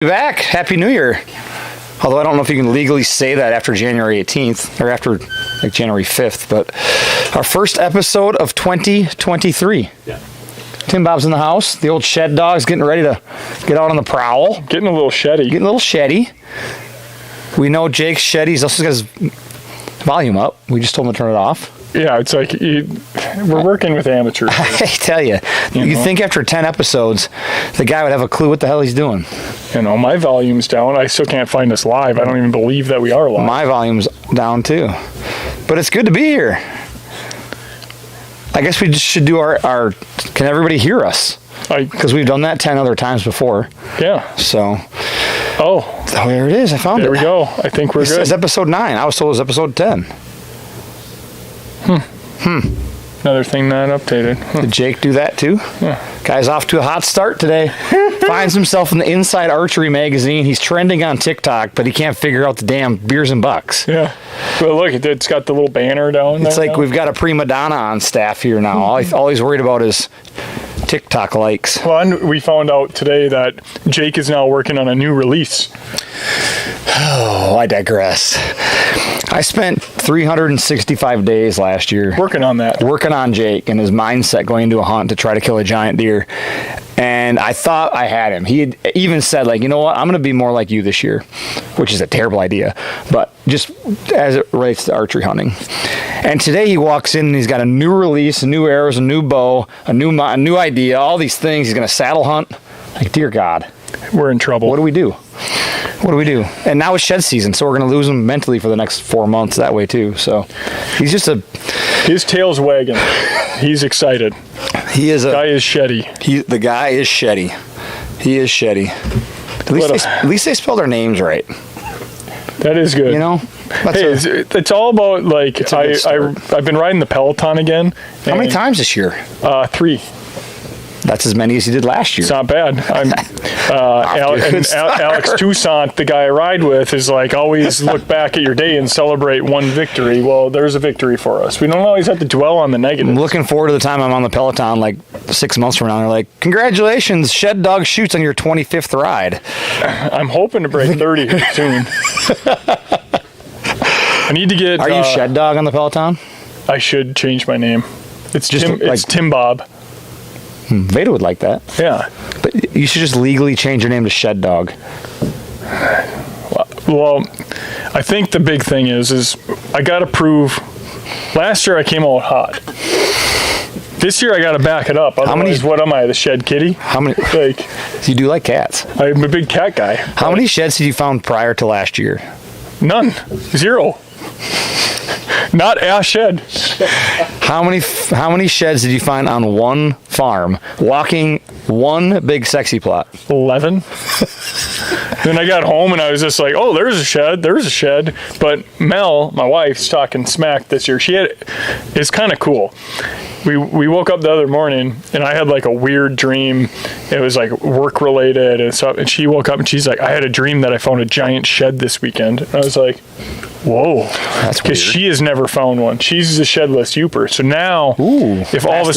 Back. Happy New Year. Although I don't know if you can legally say that after January 18th or after like January 5th, but our first episode of 2023. Yeah. Tim Bob's in the house. The old shed dog's getting ready to get out on the prowl. Getting a little sheddy. Getting a little sheddy. We know Jake's sheddy. He's also got his volume up. We just told him to turn it off. Yeah, it's like we're working with amateurs. I tell you, you'd think after 10 episodes, the guy would have a clue what the hell he's doing. You know, my volume's down. I still can't find us live. I don't even believe that we are live. My volume's down too. But it's good to be here. I guess we just should do our can everybody hear us? Because we've done that 10 other times before. Yeah. So. Oh, there it is. I found it. There we go. I think we're good. It says episode 9. I was told it was episode 10. Another thing not updated. Did Jake do that too? Yeah. Guy's off to a hot start today. Finds himself in the Inside Archery magazine. He's trending on TikTok, but he can't figure out the damn beers and bucks. Yeah. Well, look, it's got the little banner down there. It's like we've got a prima donna on staff here now. All he's worried about is TikTok likes. Well, and we found out today that Jake is now working on a new release. Oh, I digress. I spent 365 days last year working on Jake and his mindset going into a hunt to try to kill a giant deer. And I thought I had him. He had even said, like, you know what, I'm going to be more like you this year, which is a terrible idea, but just as it relates to archery hunting. And today he walks in and he's got a new release, new arrows, a new bow, a new idea, all these things. He's going to saddle hunt. Like, dear God. We're in trouble. What do we do? And now it's shed season, so we're going to lose him mentally for the next 4 months that way too. So he's just his tail's wagging. He's excited. He is guy is sheddy. The guy is sheddy. He is sheddy. At least they spelled their names right. That is good. You know? It's all about, like, I've been riding the Peloton again. How many times this year? 3. That's as many as he did last year. It's not bad. Alex Toussaint, the guy I ride with, is like, always look back at your day and celebrate one victory. Well, there's a victory for us. We don't always have to dwell on the negatives. I'm looking forward to the time I'm on the Peloton, like 6 months from now. They're like, congratulations, Shed Dog shoots on your 25th ride. I'm hoping to break 30 soon. I need to get... Are you Shed Dog on the Peloton? I should change my name. It's just it's Tim Bob. Veda would like that. Yeah. But you should just legally change your name to Shed Dog. Well, I think the big thing is I got to prove. Last year I came out hot. This year I got to back it up. Otherwise, what am I, the shed kitty? How many? Like, you do like cats. I'm a big cat guy. How many sheds did you found prior to last year? None. 0. Not a shed. How many sheds did you find on one farm, walking one big sexy plot? 11. Then I got home and I was just like, oh, there's a shed. But Mel, my wife's talking smack this year. It's kind of cool. We woke up the other morning and I had like a weird dream. It was like work related and stuff. And she woke up and she's like, I had a dream that I found a giant shed this weekend. And I was like, whoa. That's weird. Because she has never found one. She's a shedless youper. So now, if all of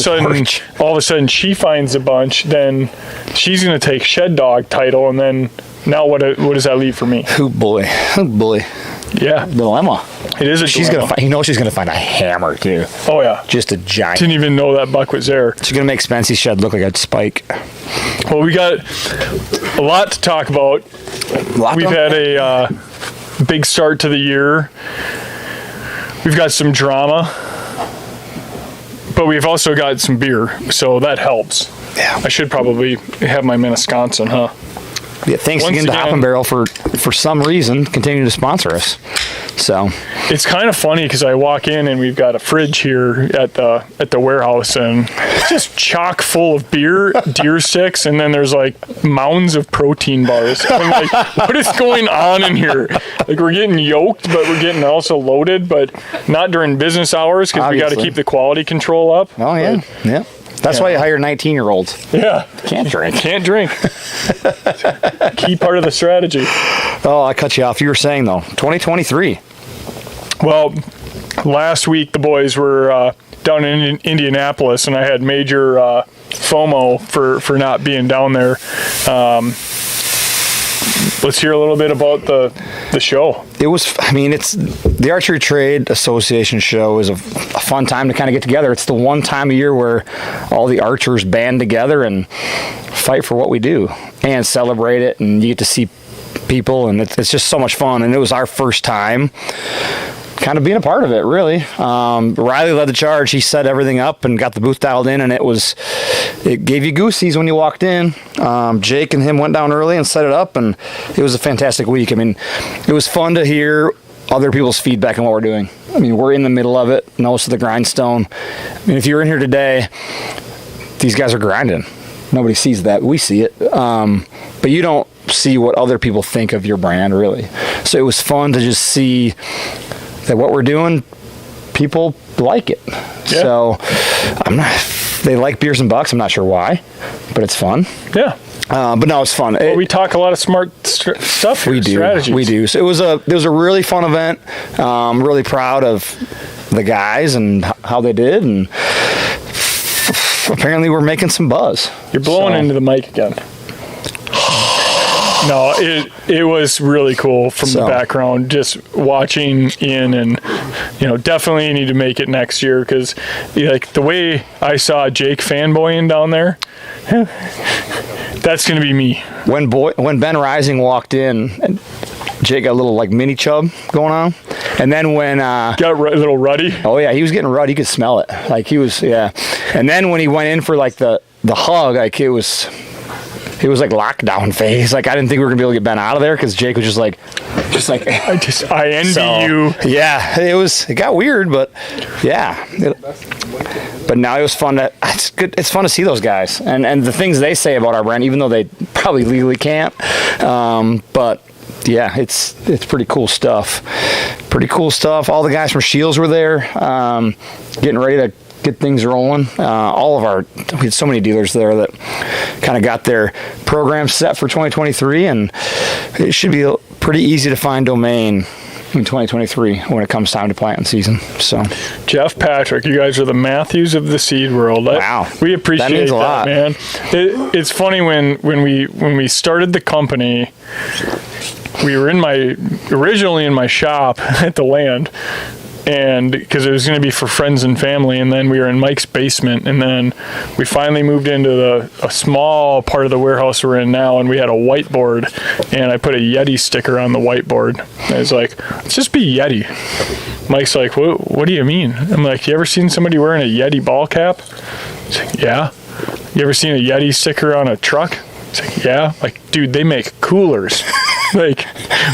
a sudden she finds a bunch, then she's going to take Shed Dog title. And then now what does that leave for me? Oh boy. Yeah. Dilemma. It is a dilemma. She's going to find a hammer too. Oh yeah. Just a giant. Didn't even know that buck was there. She's going to make Spency's shed look like a spike. Well, we got a lot to talk about. We've had a big start to the year. We've got some drama, but we've also got some beer, so that helps. Yeah. I should probably have my Minnetonka, huh? Yeah, thanks again to Hop and Barrel for some reason continuing to sponsor us. So it's kind of funny because I walk in and we've got a fridge here at the warehouse and it's just chock full of beer, deer sticks, and then there's like mounds of protein bars. I'm like, what is going on in here? Like, we're getting yoked, but we're getting also loaded, but not during business hours because we got to keep the quality control up. Oh yeah, yeah. That's why you hire 19-year-olds. Yeah. Can't drink. Key part of the strategy. Oh, I cut you off. You were saying, though, 2023. Well, last week the boys were down in Indianapolis, and I had major FOMO for not being down there. let's hear a little bit about the show. It was, I mean, it's the Archery Trade Association show is a fun time to kind of get together. It's the one time a year where all the archers band together and fight for what we do and celebrate it, and you get to see people, and it's just so much fun. And it was our first time kind of being a part of it, really. Riley led the charge. He set everything up and got the booth dialed in, and it gave you goosies when you walked in. Jake and him went down early and set it up, and it was a fantastic week. I mean, it was fun to hear other people's feedback on what we're doing. I mean, we're in the middle of it, nose to the grindstone. I mean, if you're in here today, these guys are grinding. Nobody sees that. We see it. But you don't see what other people think of your brand, really. So it was fun to just see that what we're doing, people like it. Yeah. So they like Beers and Bucks. I'm not sure why, but it's fun. Yeah. But no, it's fun. Well, we talk a lot of smart stuff here, strategies. We do. So it was a really fun event. Really proud of the guys and how they did, and apparently we're making some buzz. You're blowing into the mic again. No, it was really cool from the background, just watching in, and definitely need to make it next year, because like the way I saw Jake fanboying down there, that's gonna be me. When Ben Rising walked in, and Jake got a little like mini chub going on, and then when got a little ruddy. Oh yeah, he was getting ruddy. You could smell it. Like he was, yeah. And then when he went in for like the hug, like it was like lockdown phase. Like I didn't think we were gonna be able to get Ben out of there, because Jake was just like I envy you. Yeah, it got weird, but yeah. But now it was fun it's good. It's fun to see those guys and the things they say about our brand, even though they probably legally can't. But yeah, it's pretty cool stuff. All the guys from Shields were there, getting ready to get things rolling. We had so many dealers there that kind of got their program set for 2023, and it should be a pretty easy to find domain in 2023 when it comes time to planting season. So Jeff Patrick, you guys are the Matthews of the seed world. Wow, we appreciate that means a lot, man. It's funny when we started the company, we were originally in my shop at the land, and because it was going to be for friends and family, and then we were in Mike's basement, and then we finally moved into a small part of the warehouse we're in now, and we had a whiteboard, and I put a Yeti sticker on the whiteboard. I was like, let's just be Yeti. Mike's like, what do you mean? I'm like, you ever seen somebody wearing a Yeti ball cap? He's like, yeah. You ever seen a Yeti sticker on a truck? He's like, yeah. Like, dude, they make coolers. Like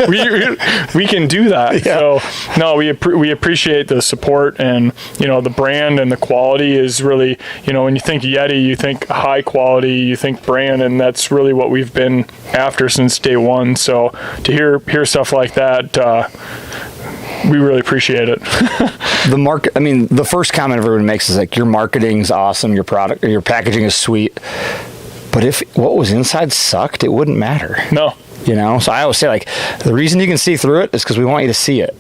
we can do that. Yeah. So no, we appreciate the support, and the brand and the quality is really, when you think Yeti, you think high quality, you think brand, and that's really what we've been after since day one. So to hear stuff like that, we really appreciate it. The first comment everyone makes is like, your marketing's awesome, your product or your packaging is sweet, but if what was inside sucked, it wouldn't matter. No. So I always say, like, the reason you can see through it is because we want you to see it.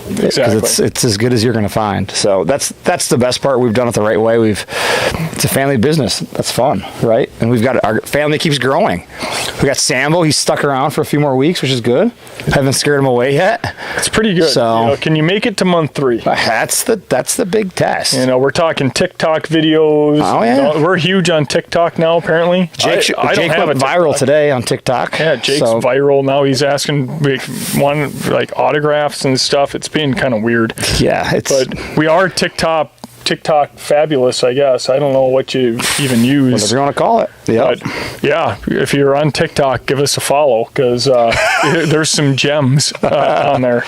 Exactly. Because it's as good as you're going to find. So that's the best part. We've done it the right way. It's a family business. That's fun, right? And our family keeps growing. We got Sambo. He's stuck around for a few more weeks, which is good. Haven't scared him away yet. It's pretty good. So can you make it to month 3? That's the big test. We're talking TikTok videos. Oh yeah, we're huge on TikTok now. Apparently, Jake went viral today on TikTok. Yeah, Jake's viral now. He's asking like autographs and stuff. It's being kind of weird. Yeah, but we are TikTok fabulous, I guess. I don't know what you even use. Whatever you want to call it. Yep. But yeah, if you're on TikTok, give us a follow, because there's some gems on there.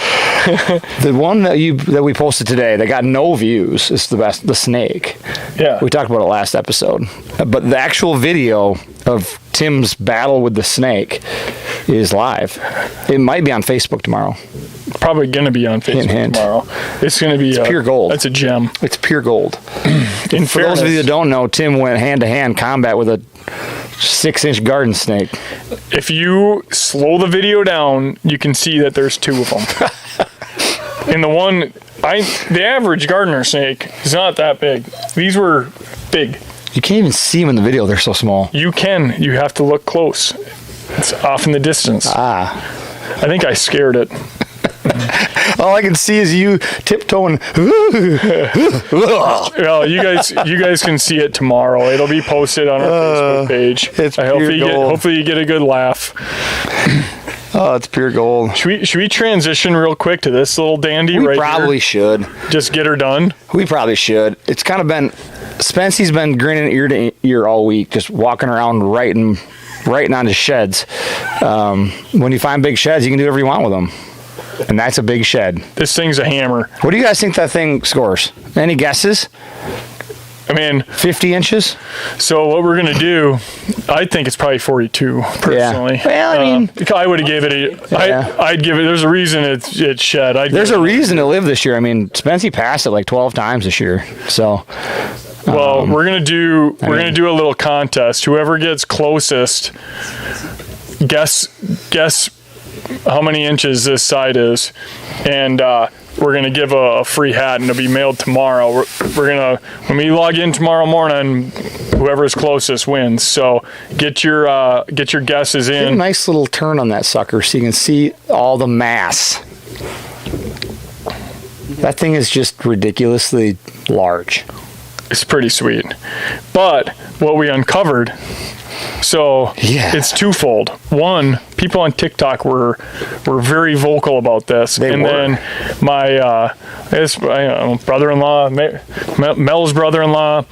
The one that we posted today that got no views is the best. The snake. Yeah. We talked about it last episode, but the actual video of Tim's battle with the snake is live. It might be on Facebook tomorrow. Probably going to be on Facebook tomorrow. It's going to be pure gold. That's a gem. It's pure gold. For those of you that don't know, Tim went hand-to-hand combat with a 6-inch garden snake. If you slow the video down, you can see that there's 2 of them. And the average gardener snake is not that big. These were big. You can't even see them in the video. They're so small. You have to look close. It's off in the distance. I think I scared it. All I can see is you tiptoeing. Well, you guys can see it tomorrow. It'll be posted on our Facebook page. It's hopefully you get a good laugh. Oh, it's pure gold. Should we transition real quick to this little dandy We right probably here? should. Just get her done. We probably should. It's kind of been, Spency's been grinning ear to ear all week, just walking around writing on his sheds. When you find big sheds, you can do whatever you want with them. And that's a big shed. This thing's a hammer. What do you guys think that thing scores? Any guesses? I mean, 50 inches? so what we're gonna do, I think it's probably 42 personally. Yeah. Well, I mean, I would have gave it I'd give it. There's a reason it's shed. There's a reason to live this year. I mean, Spency passed it like 12 times this year. So, well, we're gonna do a little contest. Whoever gets closest, guess how many inches this side is, and we're gonna give a free hat, and it'll be mailed tomorrow. We're gonna, when we log in tomorrow morning, whoever's closest wins. So get your guesses get a in. nice little turn on that sucker so you can see all the mass. That thing is just ridiculously large. It's pretty sweet. But what we uncovered, so it's twofold. One, people on TikTok were very vocal about this. Then my brother-in-law, Mel's brother-in-law,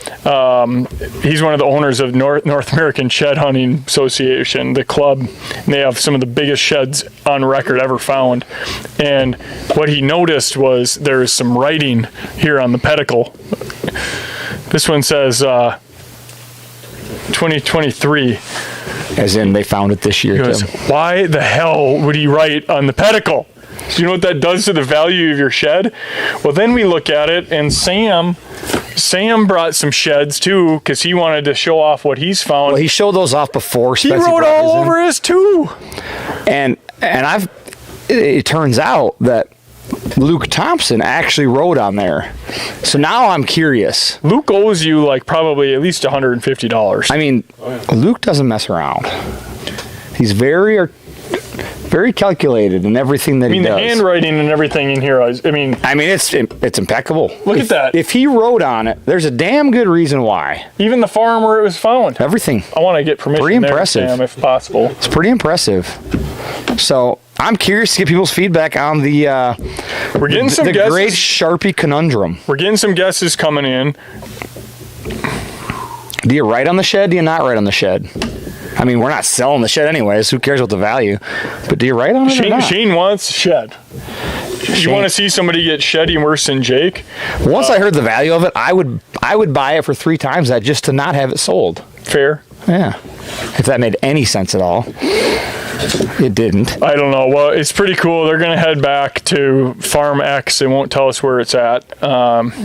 he's one of the owners of North American Shed Hunting Association, the club. And they have some of the biggest sheds on record ever found. And what he noticed was there's some writing here on the pedicle. This one says 2023. As in, they found it this year. He goes, why the hell would he write on the pedicle? Do you know what that does to the value of your shed? Well, then we look at it, and Sam brought some sheds too, because he wanted to show off what he's found. Well, he showed those off before. He wrote all over his too. And it turns out that Luke Thompson actually wrote on there. So now I'm curious. Luke owes you like probably at least $150. I mean, Luke doesn't mess around. He's very calculated in everything that he does. The handwriting and everything in here, I mean, it's impeccable. Look at that. If he wrote on it, there's a damn good reason why. Even the farm where it was found. Everything. I want to get permission Pretty impressive. Sam, if possible. It's pretty impressive. So I'm curious to get people's feedback on the we're getting some guesses. Great Sharpie conundrum. We're getting some guesses coming in. Do you write on the shed? Do you not write on the shed? I mean, we're not selling the shed anyways. Who cares what the value? But do you write on it or not? Shane wants shed. You want to see somebody get sheddy worse than Jake? Once I heard the value of it, I would buy it for 3 times that just to not have it sold. Fair. Yeah. If that made any sense at all. It didn't. I don't know. Well, it's pretty cool. They're going to head back to Farm X. They won't tell us where it's at.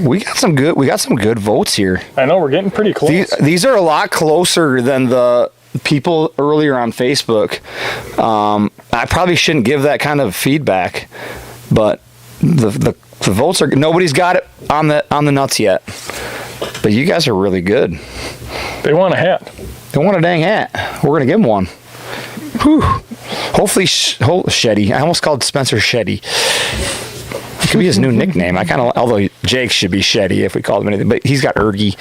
We got some good votes here. I know, we're getting pretty close. These are a lot closer than the people earlier on Facebook. I probably shouldn't give that kind of feedback, but the votes are, nobody's got it on the nuts yet. But you guys are really good. They want a hat. They want a dang hat. We're gonna give them one. Whew. Hopefully, Sheddy. I almost called Spencer Sheddy. It could be his new nickname. Although Jake should be Sheddy if we called him anything, but he's got Ergy,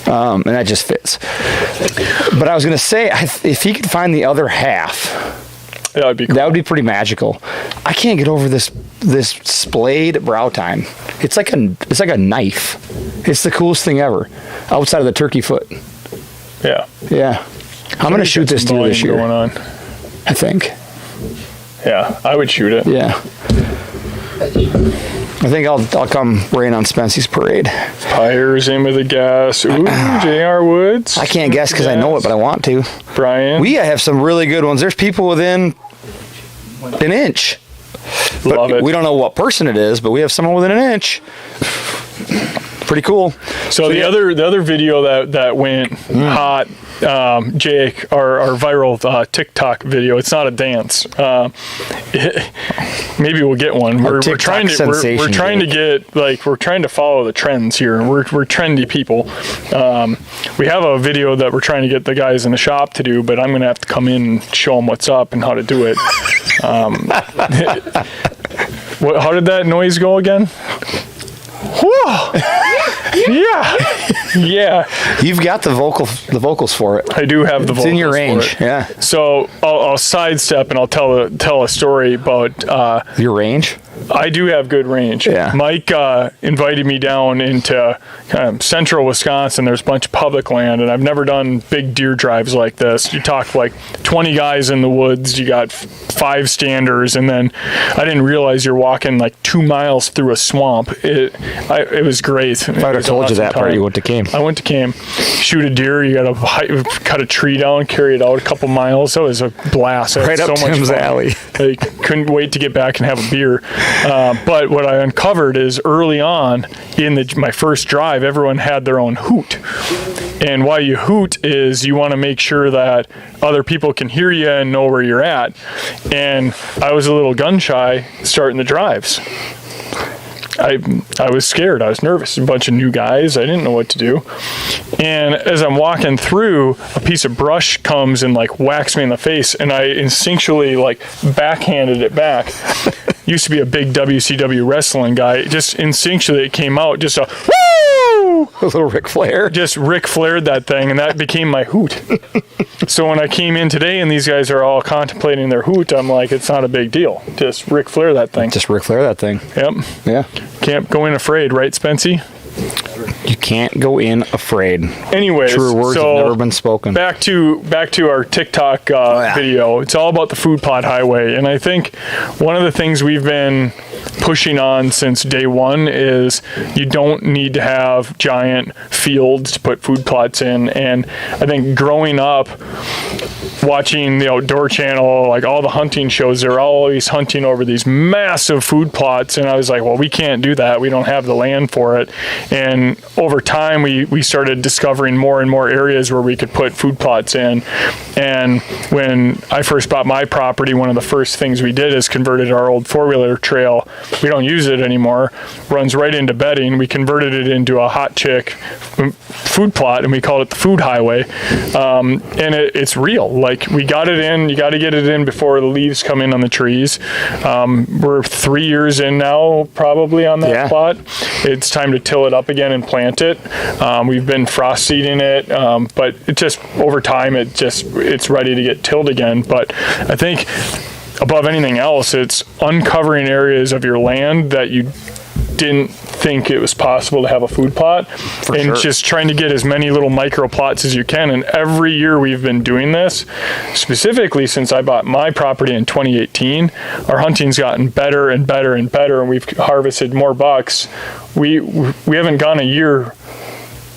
and that just fits. But I was gonna say, if he could find the other half, that would be cool. That would be pretty magical. I can't get over this splayed brow tine. It's like a knife. It's the coolest thing ever, outside of the turkey foot. Yeah. Yeah. I'm gonna shoot this deer this year. Going on. I think. Yeah, I would shoot it. Yeah. I think I'll come rain on Spency's parade. Fires in with the gas. Ooh, J.R. Woods. I can't guess because I know it, but I want to. Brian. We have some really good ones. There's people within an inch. Love it. We don't know what person it is, but we have someone within an inch. pretty cool. So the other video that went hot, Jake, our viral TikTok video. It's not a dance. Maybe we'll get one. We're trying to follow the trends here. We're trendy people. We have a video that we're trying to get the guys in the shop to do, but I'm going to have to come in and show them what's up and how to do it. How did that noise go again? Whoa. Yeah. You've got the vocals for it. I do have the vocals. It's in your range. Yeah. So I'll sidestep and I'll tell a story about your range. I do have good range. Yeah. Mike invited me down into kind of central Wisconsin. There's a bunch of public land, and I've never done big deer drives like this. You talk like 20 guys in the woods. You got 5 standers, and then I didn't realize you're walking like 2 miles through a swamp. It was great. If I'd have told you that part, you wouldn't have came. I went to came. Shoot a deer. You got to cut a tree down, carry it out a couple miles. That was a blast. Right up Tim's alley. I couldn't wait to get back and have a beer. But what I uncovered is early on in my first drive, everyone had their own hoot. And why you hoot is you want to make sure that other people can hear you and know where you're at. And I was a little gun shy starting the drives. I was scared. I was nervous. A bunch of new guys. I didn't know what to do. And as I'm walking through, a piece of brush comes and like whacks me in the face, and I instinctually like backhanded it back. Used to be a big WCW wrestling guy. Just instinctually it came out. Just a woo! A little Ric Flair. Just Ric Flaired that thing, and that became my hoot. So when I came in today and these guys are all contemplating their hoot, I'm like, it's not a big deal. Just Ric Flair that thing. Just Ric Flair that thing. Yep. Yeah. Can't go in afraid, right, Spency? You can't go in afraid. Anyways, true words have never been spoken. Back to our TikTok video. It's all about the food plot highway, and I think one of the things we've been pushing on since day one is you don't need to have giant fields to put food plots in. And I think growing up watching the Outdoor Channel, like all the hunting shows, they're always hunting over these massive food plots, and I was like, well, we can't do that. We don't have the land for it. And over time we started discovering more and more areas where we could put food plots in. And when I first bought my property, one of the first things we did is converted our old 4-wheeler trail. We don't use it anymore. Runs right into bedding. We converted it into a hot chick food plot, and we called it the food highway. And it's real. Like, we got it in. You got to get it in before the leaves come in on the trees. We're 3 years in now, probably, on that plot. It's time to till it up again and plant it. We've been frost seeding it, but it just over time it's ready to get tilled again. But I think above anything else, it's uncovering areas of your land that you didn't think it was possible to have a food plot, and just trying to get as many little micro plots as you can. And every year we've been doing this. Specifically since I bought my property in 2018, our hunting's gotten better and better and better, and we've harvested more bucks. We haven't gone a year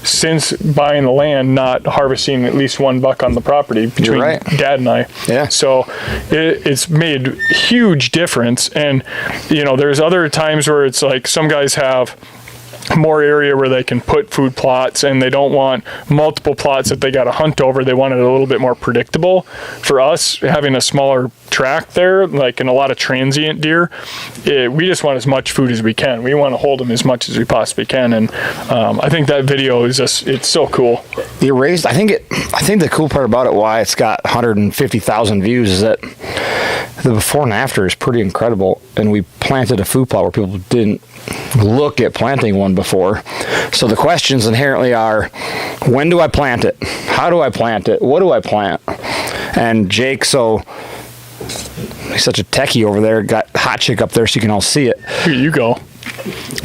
since buying the land not harvesting at least one buck on the property between Dad and I. Yeah. So it's made huge difference. And there's other times where it's like some guys have more area where they can put food plots, and they don't want multiple plots that they got to hunt over. They want it a little bit more predictable. For us, having a smaller tract there, like in a lot of transient deer, we just want as much food as we can. We want to hold them as much as we possibly can. And I think that video is it's so cool. The raised, I think the cool part about it, why it's got 150,000 views, is that the before and after is pretty incredible. And we planted a food plot where people didn't look at planting one before. So the questions inherently are, when do I plant it? How do I plant it? What do I plant? And Jake, so he's such a techie over there, got hot chick up there so you can all see it. Here you go.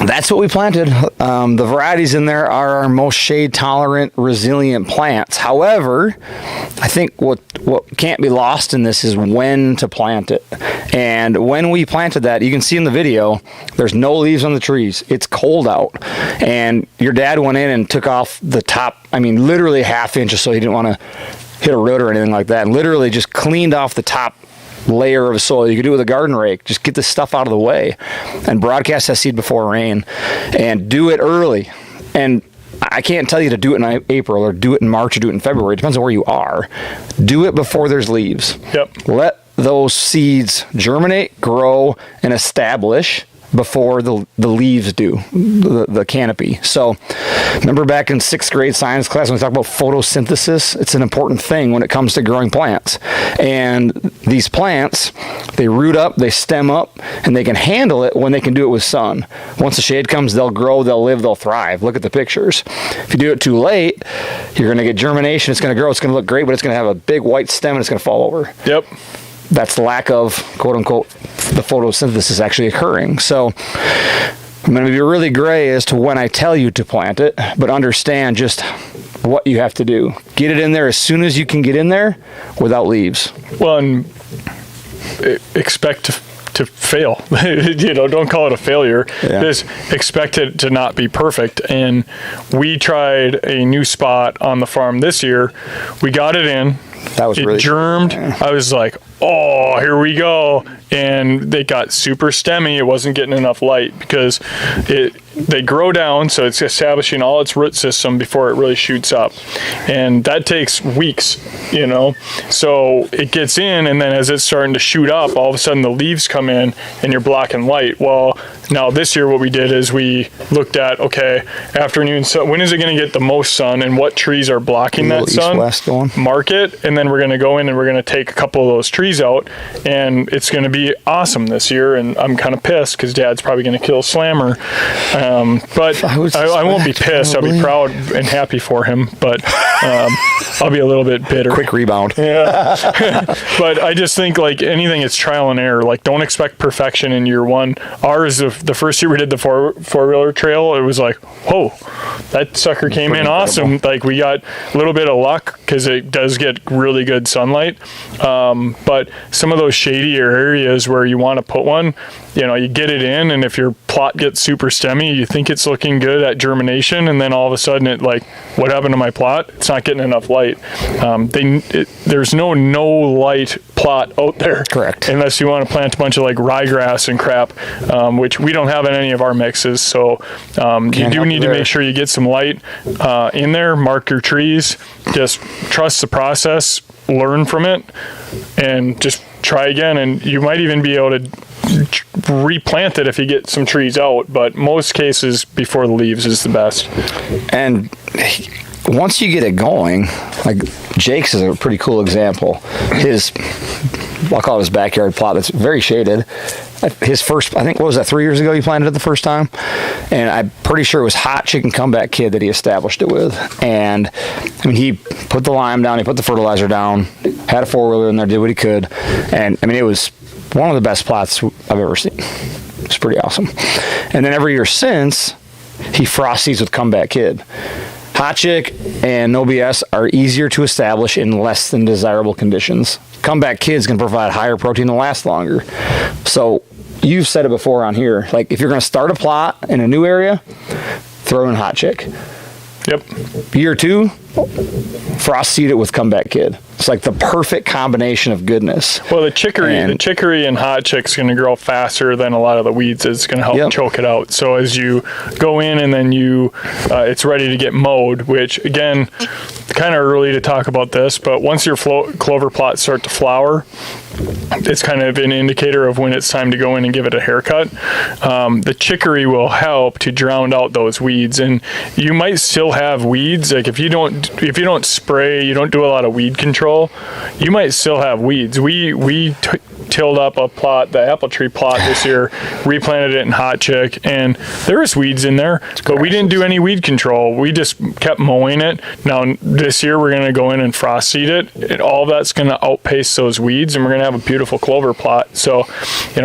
That's what we planted. The varieties in there are our most shade-tolerant, resilient plants. However, I think what can't be lost in this is when to plant it. And when we planted that, you can see in the video, there's no leaves on the trees. It's cold out. And your dad went in and took off the top, literally ½ inch, so he didn't want to hit a root or anything like that, and literally just cleaned off the top layer of soil. You could do it with a garden rake. Just get this stuff out of the way and broadcast that seed before rain, and do it early. And I can't tell you to do it in April or do it in March or do it in February. It depends on where you are. Do it before there's leaves. Yep. Let those seeds germinate, grow, and establish before the leaves do, the canopy. So remember back in 6th grade science class when we talked about photosynthesis? It's an important thing when it comes to growing plants. And these plants, they root up, they stem up, and they can handle it when they can do it with sun. Once the shade comes, they'll grow, they'll live, they'll thrive. Look at the pictures. If you do it too late, you're going to get germination, it's going to grow, it's going to look great, but it's going to have a big white stem and it's going to fall over. Yep. That's the lack of, quote unquote, the photosynthesis actually occurring. So I'm going to be really gray as to when I tell you to plant it, but understand just what you have to do. Get it in there as soon as you can get in there without leaves. Well, and expect to fail. Don't call it a failure. Yeah. Just expect it to not be perfect. And we tried a new spot on the farm this year. We got it in. That was really germed. Yeah. I was like, oh, here we go. And they got super stemmy. It wasn't getting enough light because they grow down, so it's establishing all its root system before it really shoots up. And that takes weeks, So it gets in, and then as it's starting to shoot up, all of a sudden the leaves come in and you're blocking light. Well, now this year what we did is we looked at, okay, afternoon sun, when is it going to get the most sun and what trees are blocking that sun? East-west going. Mark it, and then we're going to go in and we're going to take a couple of those trees out, and it's going to be awesome this year. And I'm kind of pissed because Dad's probably going to kill Slammer. But I won't be pissed. Probably. I'll be proud and happy for him, but I'll be a little bit bitter. Quick rebound. Yeah. But I just think like anything, it's trial and error. Like don't expect perfection in year one. Ours, the first year we did the four-wheeler trail, it was like, whoa, that sucker came in awesome. Like we got a little bit of luck because it does get really good sunlight. But some of those shadier areas where you want to put one, you get it in, and if your plot gets super stemmy, you think it's looking good at germination, and then all of a sudden what happened to my plot? It's not getting enough light. There's no light plot out there. Correct. Unless you want to plant a bunch of like ryegrass and crap, which we don't have in any of our mixes. So you do need to make sure you get some light in there, mark your trees, just trust the process, learn from it, and just try again. And you might even be able to replant it if you get some trees out, but most cases before the leaves is the best. And once you get it going, like Jake's is a pretty cool example. I'll call it his backyard plot that's very shaded. His first, I think, what was that, 3 years ago you planted it the first time? And I'm pretty sure it was Hot Chicken Comeback Kid that he established it with. And I mean, he put the lime down, he put the fertilizer down, had a four-wheeler in there, did what he could. And I mean, it was one of the best plots I've ever seen. It's pretty awesome. And then every year since, he frost seeds with Comeback Kid. Hot Chick and No BS are easier to establish in less than desirable conditions. Comeback Kids can provide higher protein and last longer. So you've said it before on here, like if you're going to start a plot in a new area, throw in Hot Chick. Yep. Year 2, frost seed it with Comeback Kid. It's like the perfect combination of goodness. Well, the chicory and Hot Chick's going to grow faster than a lot of the weeds. It's going to help choke it out. So as you go in and then it's ready to get mowed, which again, kind of early to talk about this, but once your clover plots start to flower, it's kind of an indicator of when it's time to go in and give it a haircut. The chicory will help to drown out those weeds, and you might still have weeds. Like if you don't spray, you don't do a lot of weed control, you might still have weeds. We tilled up a plot, the apple tree plot this year, replanted it in Hot Chick, and there was weeds in there, but we didn't do any weed control. We just kept mowing it. Now this year we're going to go in and frost seed it, and all of that's going to outpace those weeds, and we're going to have a beautiful clover plot. So,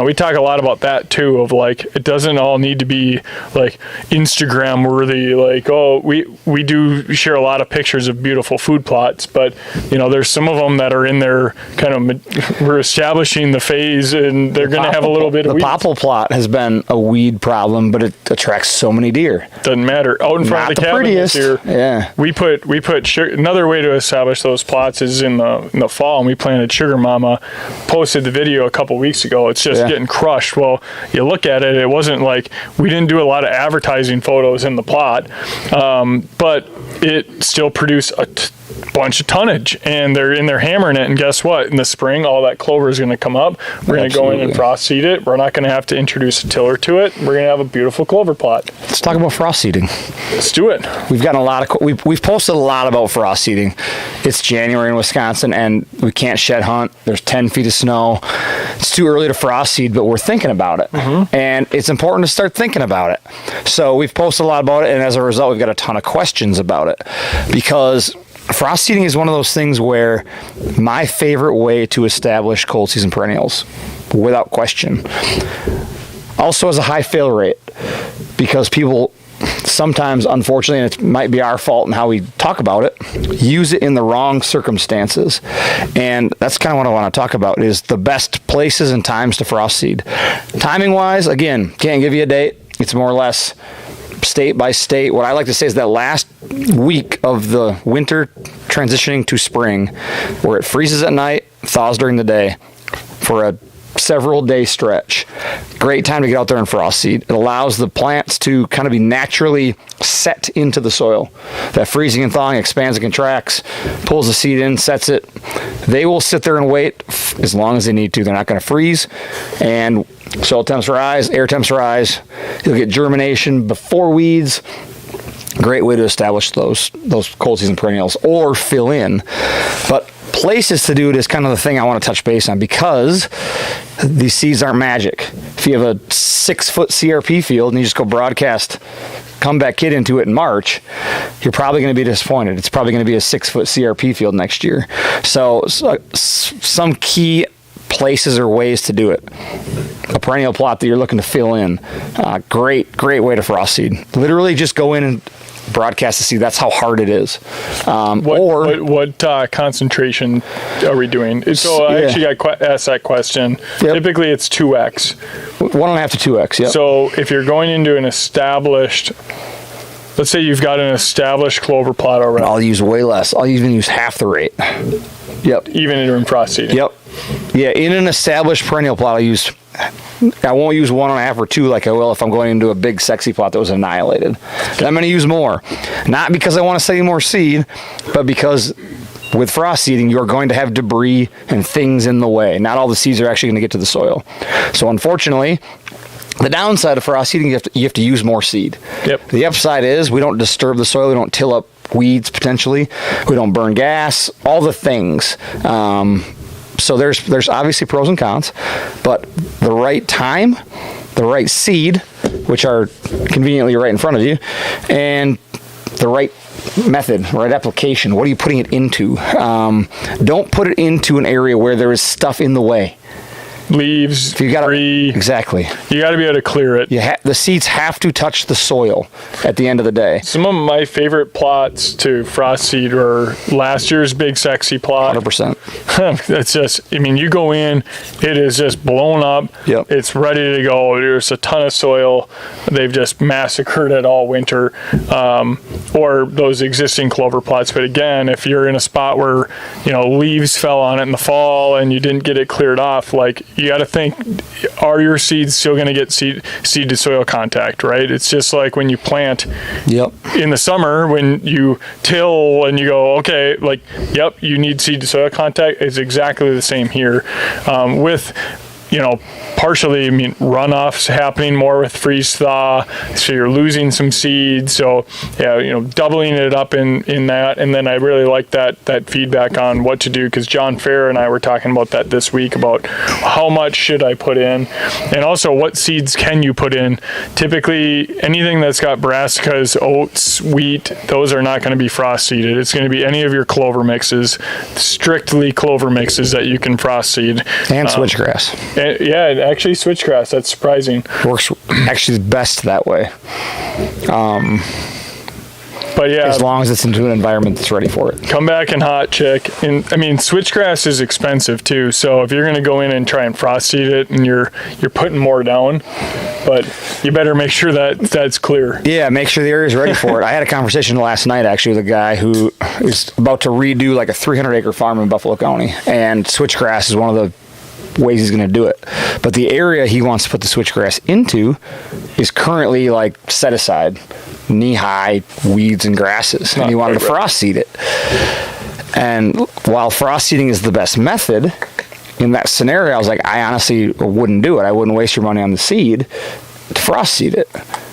we talk a lot about that too, of like, it doesn't all need to be like Instagram worthy. Like, oh, we do share a lot of pictures of beautiful food plots, but there's some of them that are in there kind of, we're establishing in the phase, and they're going to have a little bit of weeds. The popple plot has been a weed problem, but it attracts so many deer. Doesn't matter. Out in front of the cabin prettiest. this year, Yeah. we put another way to establish those plots is in the fall, and we planted Sugar Mama. Posted the video a couple weeks ago. It's just getting crushed. Well, you look at it, it wasn't like we didn't do a lot of advertising photos in the plot, but it still produced a bunch of tonnage, and they're in there hammering it. And guess what? In the spring, all that clover is going to come up. We're going to go in and frost seed it. We're not going to have to introduce a tiller to it. We're going to have a beautiful clover plot. Let's talk about frost seeding. Let's do it. We've gotten a lot of we've posted a lot about frost seeding. It's January in Wisconsin, and we can't shed hunt. There's 10 feet of snow. It's too early to frost seed, but we're thinking about it, and it's important to start thinking about it. So we've posted a lot about it, and as a result, we've got a ton of questions about it because frost seeding is one of those things where my favorite way to establish cold season perennials, without question, also has a high fail rate because people sometimes, unfortunately, and it might be our fault in how we talk about it, use it in the wrong circumstances. And that's kind of what I want to talk about is the best places and times to frost seed. Timing wise, again, can't give you a date. It's more or less state by state. What I like to say is that last week of the winter transitioning to spring, where it freezes at night, thaws during the day for a several day stretch. Great time to get out there and frost seed. It allows the plants to kind of be naturally set into the soil. That freezing and thawing expands and contracts, pulls the seed in, sets it. They will sit there and wait as long as they need to. They're not going to freeze, and soil temps rise, air temps rise. You'll get germination before weeds. Great way to establish those cold season perennials or fill in. But places to do it is kind of the thing I want to touch base on because these seeds aren't magic. If you have a 6-foot CRP field and you just go broadcast comeback kit into it in March, you're probably going to be disappointed. It's probably going to be a 6-foot CRP field next year. So some key places or ways to do it. A perennial plot that you're looking to fill in. Great way to frost seed. Literally just go in and broadcast the seed. That's how hard it is. What concentration are we doing? So I actually got asked that question. Yep. Typically it's 2x. 1.5 to 2x, yeah. So if you're going into an established, let's say you've got an established clover plot already. I'll use way less. I'll even use half the rate. Yep. Even during frost seeding. Yep. Yeah, in an established perennial plot, I won't use 1.5 or 2 like I will if I'm going into a big sexy plot that was annihilated. Okay. I'm going to use more. Not because I want to save more seed, but because with frost seeding, you're going to have debris and things in the way. Not all the seeds are actually going to get to the soil. So unfortunately, the downside of frost seeding, you have to use more seed. Yep. The upside is we don't disturb the soil. We don't till up weeds potentially. We don't burn gas. All the things. So there's obviously pros and cons, but the right time, the right seed, which are conveniently right in front of you, and the right method, right application. What are you putting it into? Don't put it into an area where there is stuff in the way. Leaves, debris. Exactly. You got to be able to clear it. The seeds have to touch the soil at the end of the day. Some of my favorite plots to frost seed were last year's big sexy plot. 100%. It's just, I mean, you go in, it is just blown up. Yep. It's ready to go. There's a ton of soil. They've just massacred it all winter. Or those existing clover plots. But again, if you're in a spot where, leaves fell on it in the fall and you didn't get it cleared off, like, you got to think, are your seeds still going to get seed to soil contact, right? It's just like when you plant in the summer, when you till and you go, okay, like, yep, you need seed to soil contact. It's exactly the same here. With partially, runoffs happening more with freeze thaw, so you're losing some seeds. So, doubling it up in that. And then I really like that feedback on what to do, because John Fair and I were talking about that this week about how much should I put in, and also what seeds can you put in. Typically, anything that's got brassicas, oats, wheat, those are not going to be frost seeded. It's going to be any of your clover mixes, strictly clover mixes that you can frost seed. And switchgrass. Actually switchgrass, that's surprising. Works actually best that way. But yeah, As long as it's into an environment that's ready for it. come back and hot chick. And I mean, switchgrass is expensive too. So if you're going to go in and try and frost seed it, and you're putting more down, but you better make sure that that's clear. Yeah, make sure the area is ready for it. I had a conversation last night actually with a guy who is about to redo like a 300-acre farm in Buffalo County, and switchgrass is one of the ways he's going to do it. But the area he wants to put the switchgrass into is currently like set aside, knee-high weeds and grasses, and he wanted to frost seed it. And while frost seeding is the best method, in that scenario, I was like, I honestly wouldn't do it. I wouldn't waste your money on the seed to frost seed it.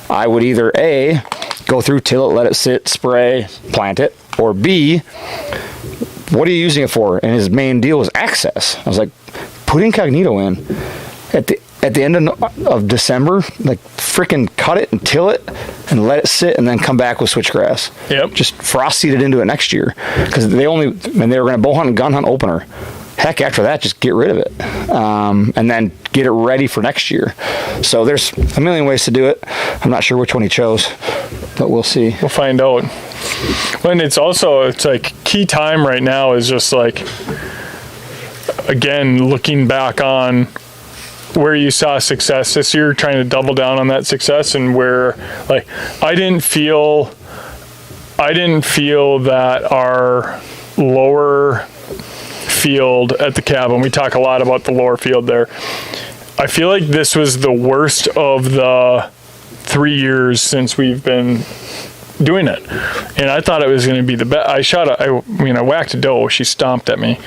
I would either A, go through, till it, let it sit, spray, plant it, or B, what are you using it for? And his main deal was access. I was like, put incognito in. At the end of December, like freaking cut it and till it and let it sit, and then come back with switchgrass. Yep. Just frost seed it into it next year, because they were going to bow hunt and gun hunt opener. Heck, after that, just get rid of it, and then get it ready for next year. So there's a million ways to do it. I'm not sure which one he chose, but we'll see. We'll find out. And it's like key time right now is just like, again, looking back on where you saw success this year, trying to double down on that success, and where, like, I didn't feel that our lower field at the cabin, we talk a lot about the lower field there, I feel like this was the worst of the 3 years since we've been doing it, and I thought it was going to be the best. I whacked a doe. She stomped at me.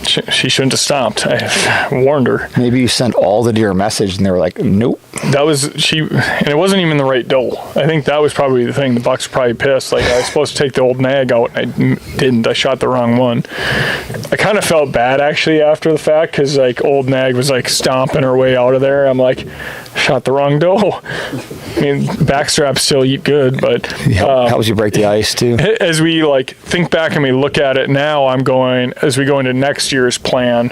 She shouldn't have stomped. I warned her. Maybe you sent all the deer a message and they were like, nope. And it wasn't even the right doe. I think that was probably the thing. The buck's probably pissed. Like, I was supposed to take the old nag out, and I didn't. I shot the wrong one. I kind of felt bad actually after the fact, because like old nag was like stomping her way out of there. I'm like, shot the wrong doe. I mean, backstraps still eat good, but helps you break the ice too. As we like think back and we look at it now, as we go into next year's plan,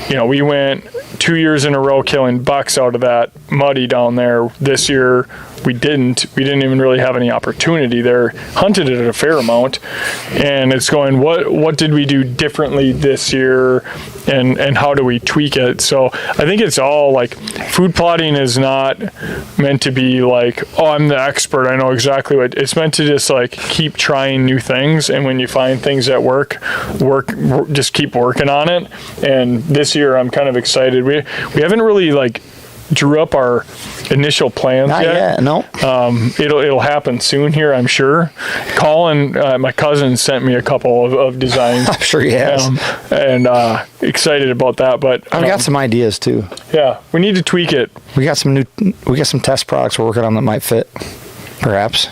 we went 2 years in a row killing bucks out of that muddy down there. This year we didn't even really have any opportunity there. Hunted it a fair amount, and it's going, what did we do differently this year, and how do we tweak it? So I think it's all like, food plotting is not meant to be like, oh, I'm the expert, I know exactly what. It's meant to just like keep trying new things, and when you find things that work, just keep working on it. And this year I'm kind of excited. We haven't really like drew up our initial plans yet. No. It'll happen soon here, I'm sure. Colin, my cousin, sent me a couple of designs. I'm sure he has. And excited about that. But I've got some ideas too. Yeah, we need to tweak it. We got some test products we're working on that might fit, perhaps.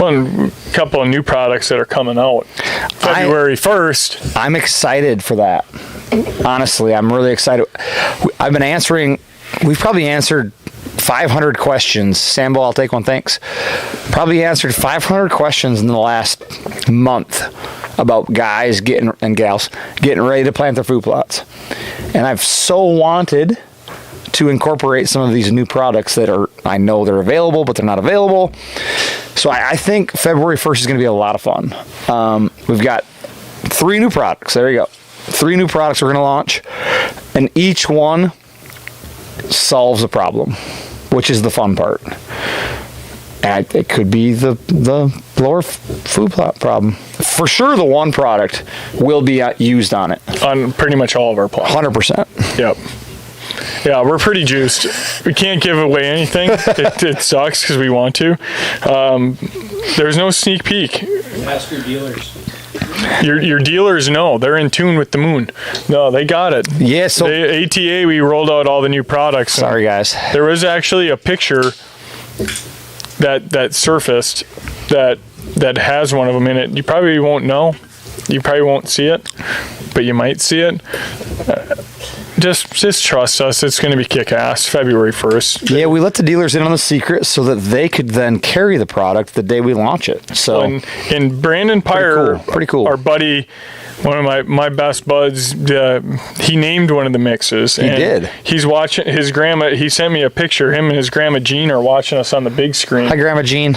Well, a couple of new products that are coming out February 1st. I'm excited for that. Honestly, I'm really excited. We've probably answered 500 questions. Sambo, I'll take one, thanks. Probably answered 500 questions in the last month about guys and gals getting ready to plant their food plots. And I've so wanted to incorporate some of these new products that I know they're available, but they're not available. So I think February 1st is going to be a lot of fun. We've got 3 new products. There you go. 3 new products we're going to launch, and each one solves a problem, which is the fun part. And it could be the lower food plot problem. For sure, the one product will be used on it. On pretty much all of our plots. 100%. Yep. Yeah, we're pretty juiced. We can't give away anything. It sucks because we want to. There's no sneak peek. Ask your dealers. Your dealers know. They're in tune with the moon. No, they got it. Yeah, so ATA, we rolled out all the new products. Sorry, guys. There was actually a picture that surfaced that has one of them in it. You probably won't know. You probably won't see it, but you might see it. Just trust us. It's going to be kick-ass. February 1st. Yeah, we let the dealers in on the secret so that they could then carry the product the day we launch it. So, and Brandon Pyre, pretty cool. Our buddy, one of my best buds, he named one of the mixes. He did. He's watching his grandma. He sent me a picture. Him and his grandma Jean are watching us on the big screen. Hi, Grandma Jean.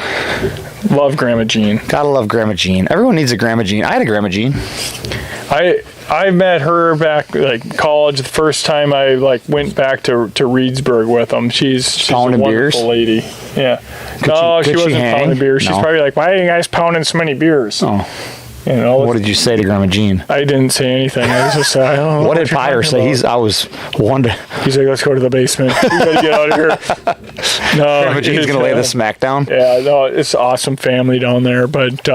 Love Grandma Jean. Gotta love Grandma Jean. Everyone needs a Grandma Jean. I had a Grandma Jean. I met her back like college. The first time I like went back to Reedsburg with them. She's a wonderful beers? lady. Yeah. She wasn't pounding beers. She's probably like, why are you guys pounding so many beers? Oh. You know. What did you say to Grandma Jean? I didn't say anything. I was just I don't know. What did Pyre say? I was wondering. He's like, let's go to the basement. We gotta get out of here. No, Grandma Jean's gonna lay the smack down. Yeah, no, it's an awesome family down there. But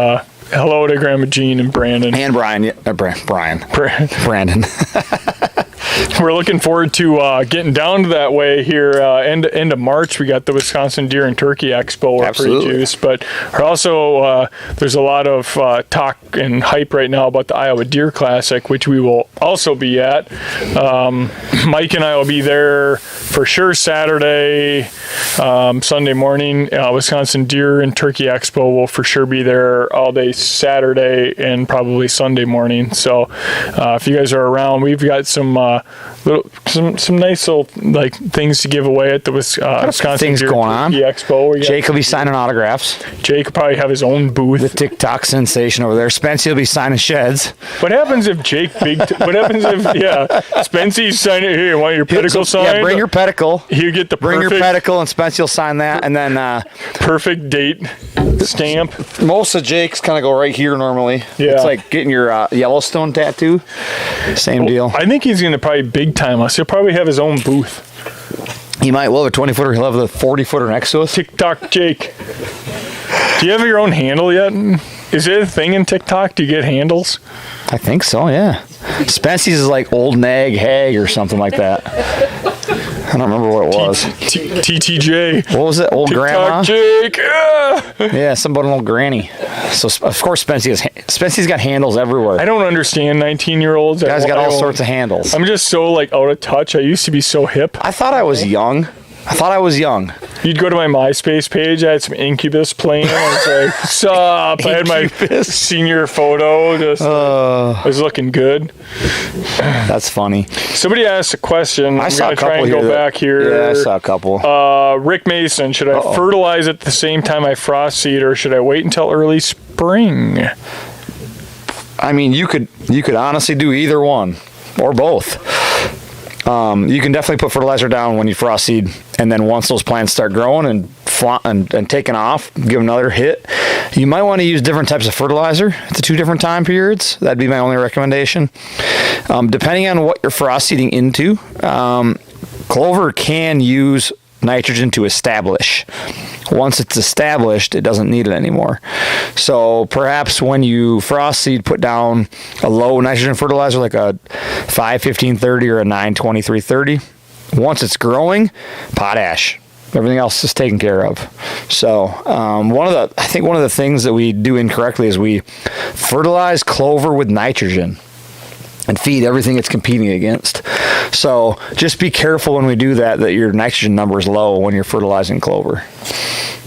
hello to Grandma Jean and Brandon. And Brian. Brandon. We're looking forward to getting down to that way here. End of March, we got the Wisconsin Deer and Turkey Expo. We're pretty juiced, but also there's a lot of talk and hype right now about the Iowa Deer Classic, which we will also be at. Mike and I will be there for sure Saturday, Sunday morning. Wisconsin Deer and Turkey Expo will for sure be there all day Saturday and probably Sunday morning. So if you guys are around, we've got some nice little like things to give away at the Wisconsin things Deer going on. Expo. Jake will be signing autographs. Jake will probably have his own booth. The TikTok sensation over there. Spency will be signing sheds. What happens if Jake what happens if Spency's signing here? You want your pedicle signed? Yeah, bring your pedicle. You get the bring your pedicle, and Spency will sign that, and then perfect date stamp. Most of Jake's kind of go right here normally. Yeah, it's like getting your Yellowstone tattoo. Same deal. I think he's going to probably big time us. He'll probably have his own booth. He might. We'll have a 20-footer. He'll have the 40-footer next to us. TikTok Jake. Do you have your own handle yet? Is it a thing in TikTok? Do you get handles? I think so, yeah. Spency's is like Old Nag Hag or something like that. I don't remember what it was. TTJ. What was it? Old TikTok Grandma? Jake. Yeah, something about an old granny. So, of course, Spency's got handles everywhere. I don't understand 19-year-olds. Guys got all sorts of handles. I'm just so like out of touch. I used to be so hip. I thought I was young. You'd go to my MySpace page. I had some Incubus playing. I was like, "What's up?" I had my senior photo. I was looking good. That's funny. Somebody asked a question. I saw a couple try and go back here. Yeah, I saw a couple. Rick Mason, should I fertilize at the same time I frost seed, or should I wait until early spring? I mean, you could honestly do either one or both. You can definitely put fertilizer down when you frost seed, and then once those plants start growing and taking off, give them another hit. You might want to use different types of fertilizer at the 2 different time periods. That'd be my only recommendation. Depending on what you're frost seeding into, clover can use nitrogen to establish. Once it's established, it doesn't need it anymore. So perhaps when you frost seed, put down a low nitrogen fertilizer like a 5-15-30 or a 9-23-30. Once it's growing, potash. Everything else is taken care of. So I think one of the things that we do incorrectly is we fertilize clover with nitrogen and feed everything it's competing against. So just be careful when we do that your nitrogen number is low when you're fertilizing clover.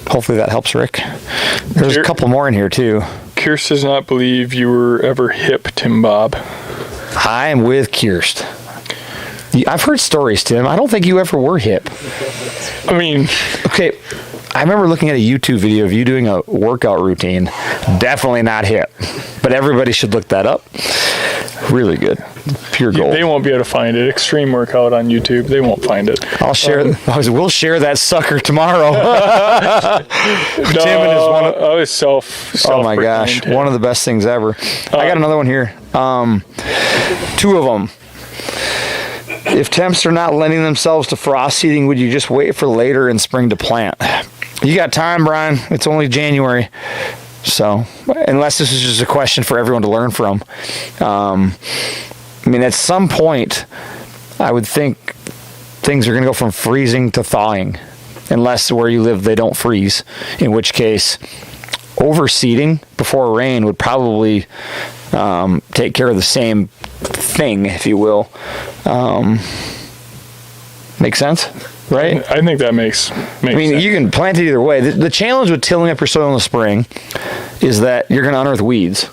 Hopefully that helps, Rick. There's a couple more in here too. Kirst does not believe you were ever hip, Tim Bob. I am with Kirst. I've heard stories, Tim. I don't think you ever were hip. I mean... Okay, I remember looking at a YouTube video of you doing a workout routine. Definitely not hip. But everybody should look that up. Really good. Pure gold. They won't be able to find it. Extreme workout on YouTube. They won't find it. We'll share that sucker tomorrow. Tim and his one. I was self. Oh my gosh, one of the best things ever. I got another one here. 2 of them. If temps are not lending themselves to frost seeding, would you just wait for later in spring to plant? You got time, Brian. It's only January. So, unless this is just a question for everyone to learn from. I mean, at some point, I would think things are going to go from freezing to thawing. Unless where you live, they don't freeze. In which case, overseeding before rain would probably take care of the same thing, if you will. Make sense? Right? I think that makes sense. You can plant it either way. The challenge with tilling up your soil in the spring is that you're going to unearth weeds.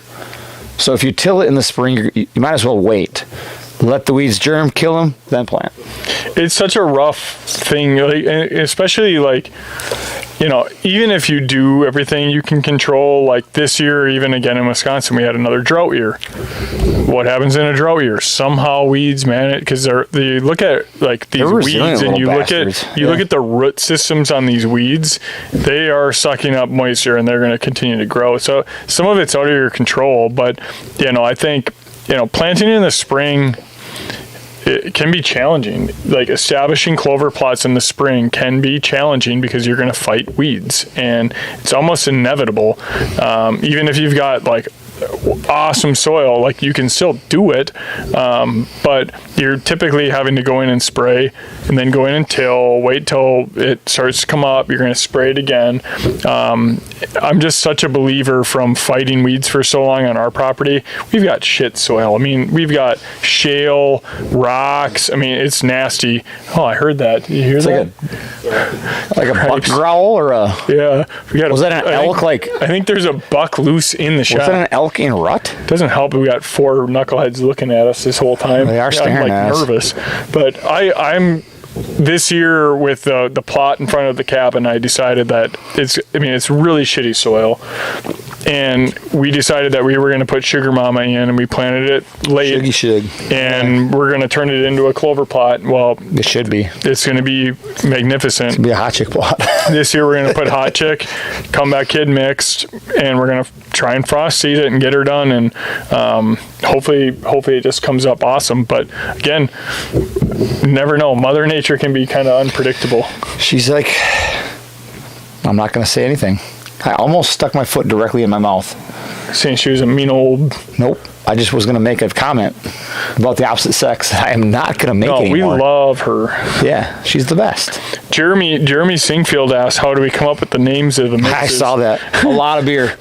So if you till it in the spring, you might as well wait. Let the weeds germ, kill them, then plant. It's such a rough thing, especially even if you do everything you can control, like this year, even again in Wisconsin, we had another drought year. What happens in a drought year? Somehow weeds, man, because you look at like these weeds and you look at the root systems on these weeds, they are sucking up moisture and they're going to continue to grow. So some of it's out of your control, but I think, planting in the spring, it can be challenging. Like establishing clover plots in the spring can be challenging because you're going to fight weeds, and it's almost inevitable. Even if you've got like awesome soil, like you can still do it, but you're typically having to go in and spray and then go in and wait till it starts to come up, you're going to spray it again. I'm just such a believer from fighting weeds for so long on our property. We've got shit soil. I mean, we've got shale, rocks. I mean, it's nasty. Oh, I heard that. Did you hear that? Like a buck growl or a... Yeah. Was that an elk? I think there's a buck loose in the shop. Was that an elk in rut? Doesn't help. We got 4 knuckleheads looking at us this whole time. They are staring at us. I'm nervous, but I'm this year with the plot in front of the cabin. I decided that it's really shitty soil, and we decided that we were going to put Sugar Mama in, and we planted it late. And we're going to turn it into a clover plot. Well, it should be. It's going to be magnificent. It's going to be a hot chick plot. This year we're going to put hot chick, comeback kid mixed, and we're going to try and frost seed it and get her done, and hopefully it just comes up awesome. But again, never know. Mother Nature can be kind of unpredictable. She's like, I'm not going to say anything. I almost stuck my foot directly in my mouth. Saying she was a mean old... Nope. I just was going to make a comment about the opposite sex. I am not going to make it anymore. We love her. Yeah, she's the best. Jeremy Singfield asked, how do we come up with the names of the mixes? I saw that. A lot of beer.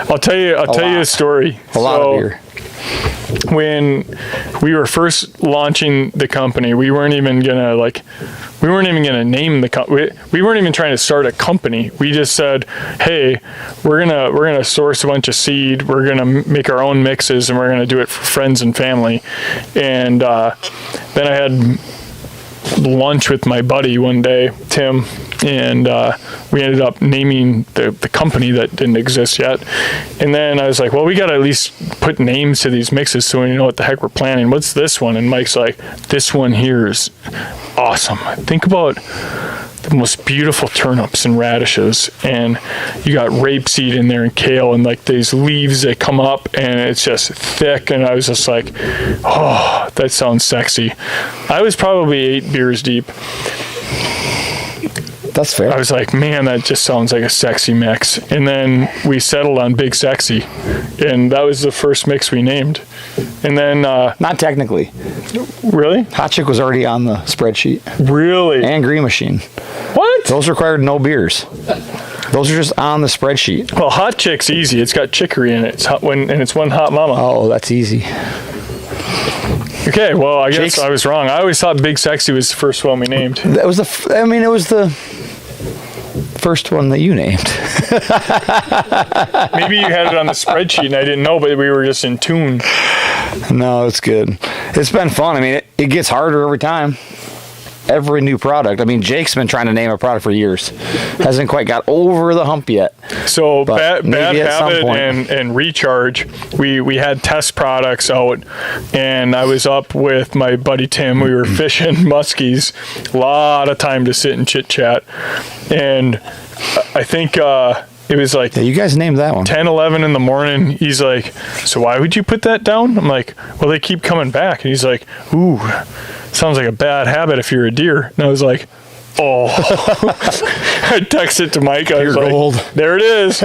I'll tell you a story. A lot of beer. When we were first launching the company, we weren't even gonna name the company. We weren't even trying to start a company. We just said, hey, we're gonna source a bunch of seed, we're gonna make our own mixes, and we're gonna do it for friends and family. And then I had lunch with my buddy one day, Tim, and we ended up naming the company that didn't exist yet. And then I was like, well, we got to at least put names to these mixes so we know what the heck we're planning. What's this one? And Mike's like, this one here is awesome. Think about the most beautiful turnips and radishes, and you got rapeseed in there and kale and like these leaves that come up, and it's just thick. And I was just like, oh, that sounds sexy. I was probably 8 beers deep. That's fair. I was like, man, that just sounds like a sexy mix. And then we settled on Big Sexy, and that was the first mix we named. And then not technically. Really? Hot Chick was already on the spreadsheet. Really? And Green Machine. What? Those required no beers. Those are just on the spreadsheet. Well, Hot Chick's easy. It's got chicory in it. It's hot and it's one hot mama. Oh, that's easy. Okay, well, I guess I was wrong. I always thought Big Sexy was the first one we named. That was it was the first one that you named. Maybe you had it on the spreadsheet and I didn't know, but we were just in tune. No, it's good. It's been fun. I mean, it gets harder every time. Every new product. I mean, Jake's been trying to name a product for years. Hasn't quite got over the hump yet. So Bad Habit and Recharge, we had test products out, and I was up with my buddy Tim. We were fishing muskies. A lot of time to sit and chit chat. And I think it was like, yeah, you guys named that one. 10, 11 in the morning. He's like, so why would you put that down? I'm like, well, they keep coming back. And he's like, ooh, sounds like a bad habit if you're a deer. And I was like, oh. I texted to Mike. I was like, gold. There it is.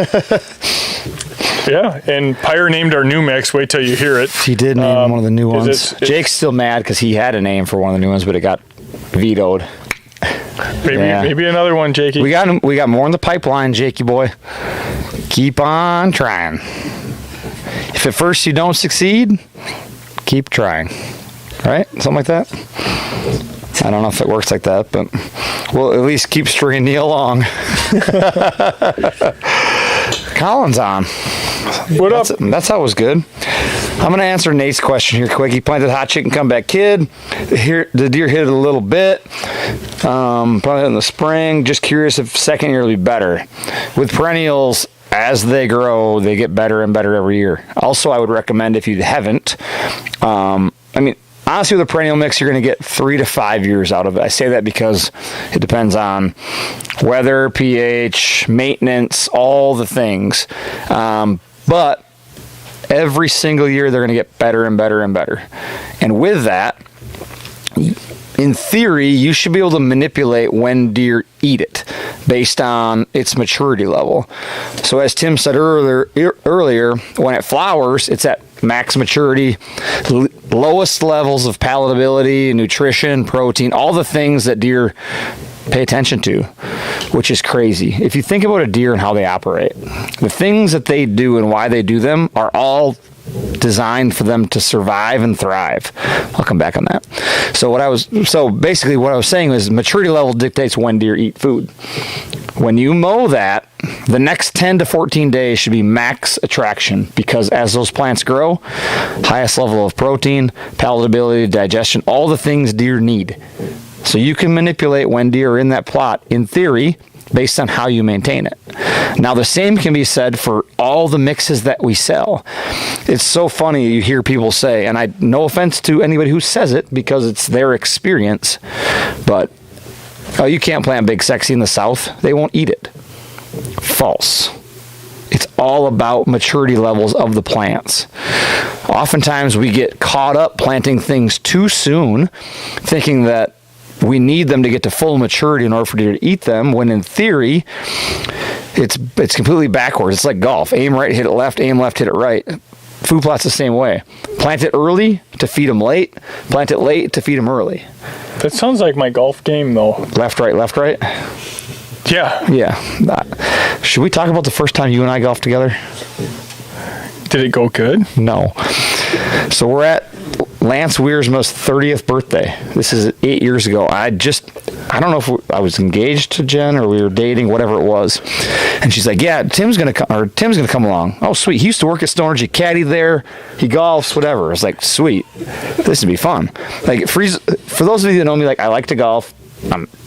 Yeah, and Pyre named our new mix. Wait till you hear it. He did name one of the new ones. Jake's still mad because he had a name for one of the new ones, but it got vetoed. Maybe another one, Jakey. We got more in the pipeline, Jakey boy. Keep on trying. If at first you don't succeed, keep trying. Right? Something like that? I don't know if it works like that, but we'll at least keep stringing Neil along. Colin's on. What up? That's how it was good. I'm going to answer Nate's question here quick. He planted hot chicken comeback kid. Here, the deer hit it a little bit. Probably in the spring. Just curious if second year will be better. With perennials, as they grow, they get better and better every year. Also, I would recommend if you haven't, honestly, with a perennial mix, you're going to get 3 to 5 years out of it. I say that because it depends on weather, pH, maintenance, all the things. But every single year, they're going to get better and better and better. And with that, in theory, you should be able to manipulate when deer eat it based on its maturity level. So as Tim said earlier, when it flowers, it's at max maturity, lowest levels of palatability, nutrition, protein, all the things that deer pay attention to, which is crazy. If you think about a deer and how they operate, the things that they do and why they do them are all designed for them to survive and thrive. I'll come back on that. So basically what I was saying was maturity level dictates when deer eat food. When you mow that, the next 10 to 14 days should be max attraction, because as those plants grow, highest level of protein, palatability, digestion, all the things deer need. So you can manipulate when deer are in that plot, in theory, based on how you maintain it. Now, the same can be said for all the mixes that we sell. It's so funny you hear people say, and no offense to anybody who says it because it's their experience, but oh, you can't plant Big Sexy in the South. They won't eat it. False. It's all about maturity levels of the plants. Oftentimes we get caught up planting things too soon, thinking that we need them to get to full maturity in order for deer to eat them, when in theory, it's completely backwards. It's like golf. Aim right, hit it left, aim left, hit it right. Food plots the same way. Plant it early to feed them late. Plant it late to feed them early. That sounds like my golf game, though. Left, right, left, right? Yeah. Yeah. Should we talk about the first time you and I golfed together? Did it go good? No. So we're at Lance Wiersma's 30th birthday. This is 8 years ago. I don't know if I was engaged to Jen or we were dating, whatever it was. And she's like, yeah, Tim's going to come along. Oh, sweet. He used to work at Stone Energy, caddy there. He golfs, whatever. I was like, sweet. This would be fun. Like, for those of you that know me, like, I like to golf.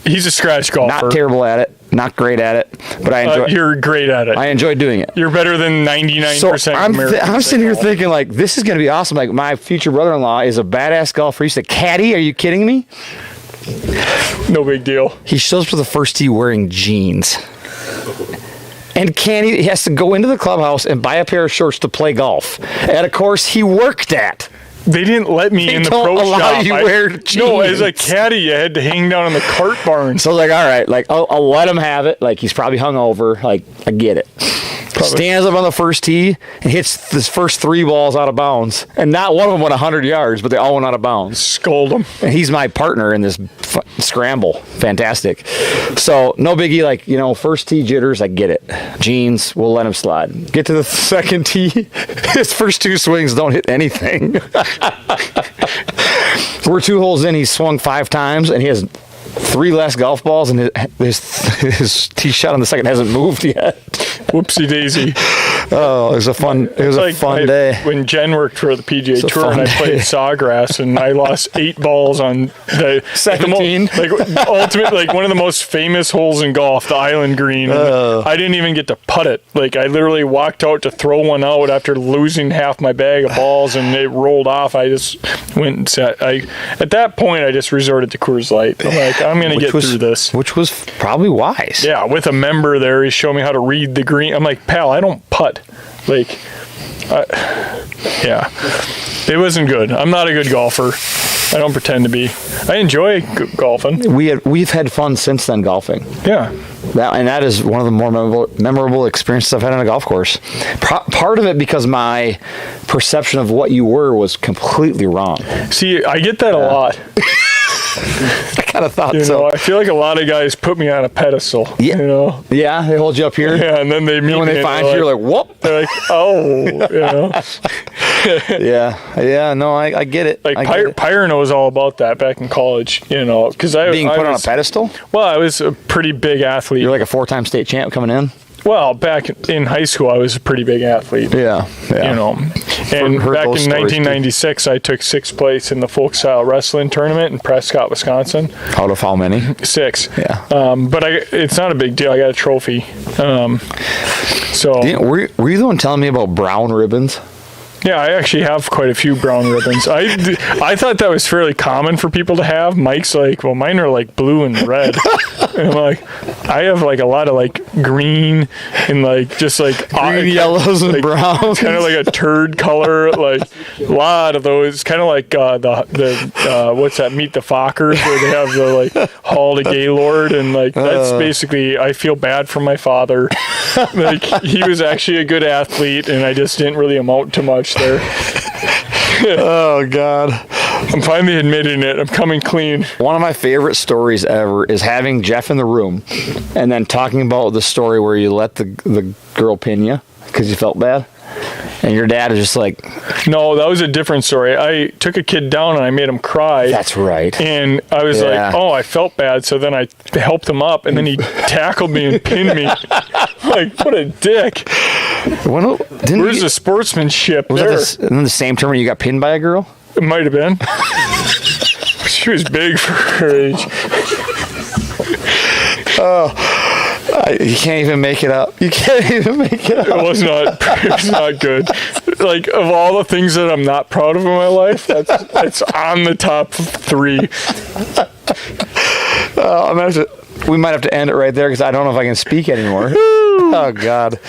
He's a scratch golfer. Not terrible at it. Not great at it, but I enjoy. You're great at it. I enjoy doing it. You're better than 99% of Americans. I'm sitting here thinking, like, this is going to be awesome. Like, my future brother-in-law is a badass golfer. He used to caddy. Are you kidding me? No big deal. He shows up to the first tee wearing jeans. And he has to go into the clubhouse and buy a pair of shorts to play golf at a course he worked at. They didn't let me in the pro shop. You wear jeans. No, as a caddy, you had to hang down in the cart barn. So I was like, all right, like I'll let him have it. Like, he's probably hungover. Like, I get it. Stands up on the first tee and hits his first 3 balls out of bounds. And not one of them went 100 yards, but they all went out of bounds. Scold him. And he's my partner in this scramble. Fantastic. So, no biggie. Like, first tee jitters, I get it. Jeans, we'll let him slide. Get to the second tee. His first 2 swings don't hit anything. We're 2 holes in. He's swung 5 times, and he has 3 less golf balls, and his tee shot on the second hasn't moved yet. Whoopsie daisy. Oh, it was a fun day. When Jen worked for the PGA Tour and I played Sawgrass, and I lost 8 balls on the 17. Ultimate, like one of the most famous holes in golf, the Island Green. I didn't even get to putt it. Like, I literally walked out to throw one out after losing half my bag of balls, and it rolled off. I just went and sat. At that point, I just resorted to Coors Light. I'm like, I'm going to get through this. Which was probably wise. Yeah, with a member there, he showed me how to read the green. I'm like, pal, I don't putt. Like, yeah, it wasn't good. I'm not a good golfer. I don't pretend to be. I enjoy golfing. We've had fun since then golfing. Yeah. That is one of the more memorable experiences I've had on a golf course. Part of it because my perception of what you were was completely wrong. See, I get that a lot. I kind of thought so. I feel like a lot of guys put me on a pedestal. Yeah. Yeah, they hold you up here. Yeah, and then they meet when they find you, you're like, whoop. They're like, oh, Yeah, no, I get it. Like, Pyro was all about that back in college, because I being put on a pedestal? Well, I was a pretty big athlete. You're like a 4-time state champ coming in? Well, back in high school, I was a pretty big athlete. Yeah. You know, and Heard back in those stories, too. 1996, I took 6th place in the folk style wrestling tournament in Prescott, Wisconsin. Out of how many? 6. Yeah. But it's not a big deal. I got a trophy. So Were you the one telling me about brown ribbons? yeah, I actually have quite a few brown ribbons. I thought that was fairly common for people to have. Mike's like, well, mine are like blue and red. And I'm like, I have like a lot of like green and like just like Green, yellows, and browns. kind of like a turd color, like a lot of those. Kind of like the what's that? Meet the Fockers, where they have the like Hall to Gaylord, and like that's basically. I feel bad for my father. Like he was actually a good athlete, and I just didn't really amount to much there. Oh, God. I'm finally admitting it. I'm coming clean. One of my favorite stories ever is having Jeff in the room and then talking about the story where you let the girl pin you because you felt bad. And your dad is just like, No, that was a different story. I took a kid down and I made him cry. that's right. And I was Yeah. like, oh, I felt bad. So then I helped him up, and then he tackled me and pinned me. Like, what a dick. Where's the sportsmanship Was there? that the same tournament you got pinned by a girl? It might have been. She was big for her age. You can't even make it up. You can't even make it It up. was not good. Like, of all the things that I'm not proud of in my life, that's on the top 3. We might have to end it right there because I don't know if I can speak anymore. Oh, God.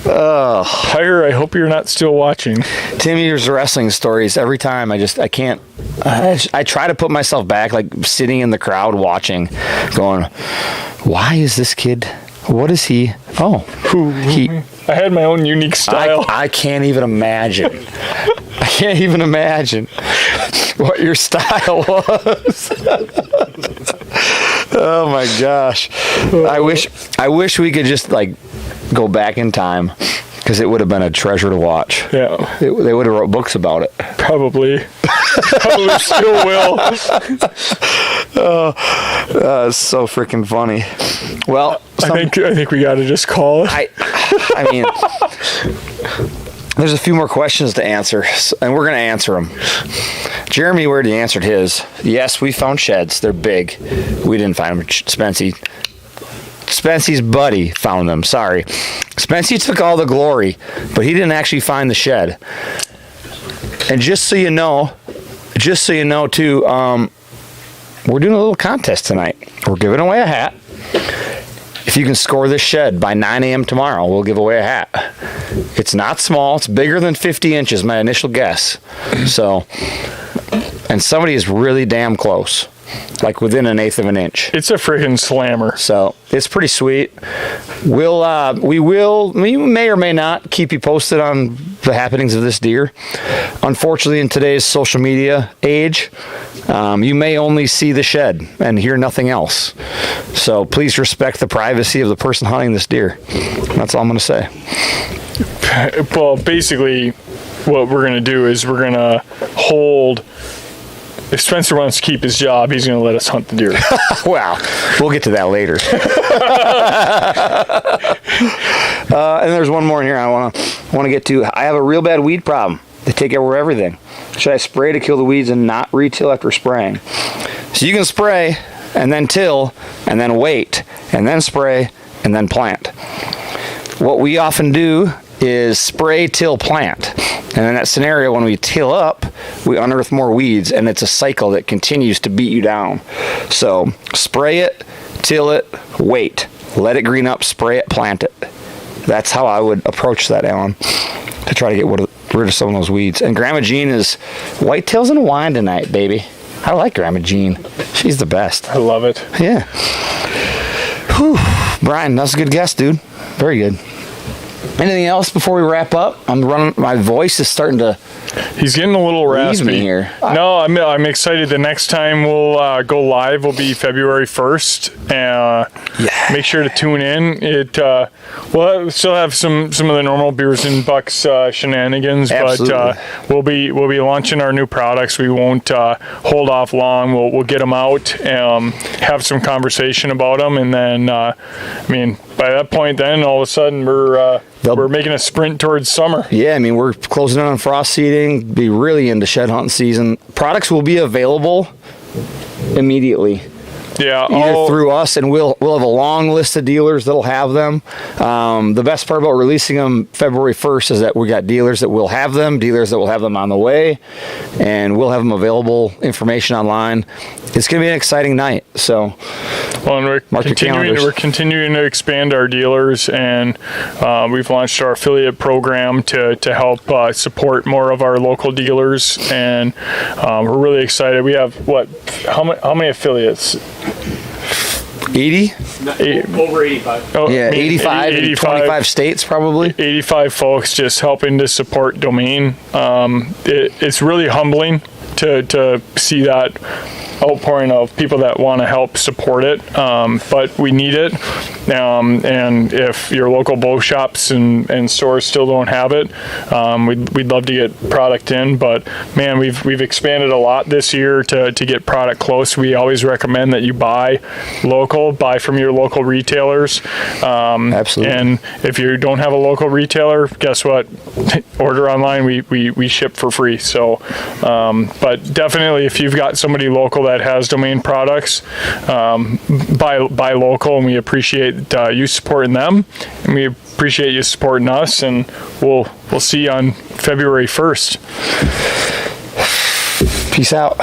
Pyre, I hope you're not still watching. Timmy's wrestling stories, every time I can't. I try to put myself back, like sitting in the crowd watching, going, why is this kid? What is he? Oh, he. I had my own unique style. I can't even imagine. I can't even imagine what your style was. Oh my gosh. I wish we could just like go back in time because it would have been a treasure to watch. Yeah, They would have wrote books about it. probably. Probably still will. It's so freaking funny. Well, I think we got to just call it. I mean, there's a few more questions to answer, and we're going to answer them. Jeremy already answered his. Yes, we found sheds. They're big. We didn't find them. Spency's buddy found them. Sorry. Spency took all the glory, but he didn't actually find the shed. And just so you know too, we're doing a little contest tonight. We're giving away a hat. If you can score this shed by 9 a.m. tomorrow, we'll give away a hat. It's not small. It's bigger than 50 inches, my initial guess. So, and somebody is really damn close, like within 1/8 of an inch. It's a freaking slammer. So it's pretty sweet. We may or may not keep you posted on the happenings of this deer. Unfortunately, in today's social media age, you may only see the shed and hear nothing else. So please respect the privacy of the person hunting this deer. That's all I'm going to say. Well, basically, what we're going to do is we're going to hold. If Spencer wants to keep his job, he's going to let us hunt the deer. Wow, we'll get to that later. And there's one more in here I want to get to. I have a real bad weed problem. They take over everything. Should I spray to kill the weeds and not re-till after spraying? So you can spray and then till and then wait and then spray and then plant. What we often do is spray, till, plant. And in that scenario, when we till up, we unearth more weeds, and it's a cycle that continues to beat you down. So spray it, till it, wait. Let it green up, spray it, plant it. That's how I would approach that, Alan, to try to get rid of some of those weeds. And Grandma Jean is whitetails and wine tonight, baby. I like Grandma Jean. She's the best. I love it. Yeah. Whew. Brian, that's a good guess, dude. Very good. Anything else before we wrap up? My voice is starting to. He's getting a little raspy me here. No, I'm excited. The next time we'll go live will be February 1st. Make sure to tune in. We'll still have some of the normal Beers and Bucks shenanigans, Absolutely. but we'll be launching our new products. We won't hold off long. We'll get them out, have some conversation about them, and then by that point, then all of a sudden we're making a sprint towards summer. Yeah, we're closing in on frost seeding. Be really into shed hunting season. Products will be available immediately. Yeah, Either through us, and we'll have a long list of dealers that'll have them. The best part about releasing them February 1st is that we got dealers that will have them, dealers that will have them on the way, and we'll have them available, information online. It's going to be an exciting night. So, we're continuing to expand our dealers, and we've launched our affiliate program to help support more of our local dealers, and we're really excited. We have how many affiliates? 80? Over 85. Oh, Yeah, 85 in 25 states probably. 85 folks just helping to support Domain. It's really humbling to see that outpouring of people that want to help support it, but we need it. And if your local bow shops and stores still don't have it, we'd love to get product in. But man, we've expanded a lot this year to get product close. We always recommend that you buy local, buy from your local retailers. Absolutely. And if you don't have a local retailer, guess what? Order online. We ship for free. So, but definitely, if you've got somebody local that has Domain products, buy local, and we appreciate you supporting them, and we appreciate you supporting us, and we'll see you on February 1st. Peace out.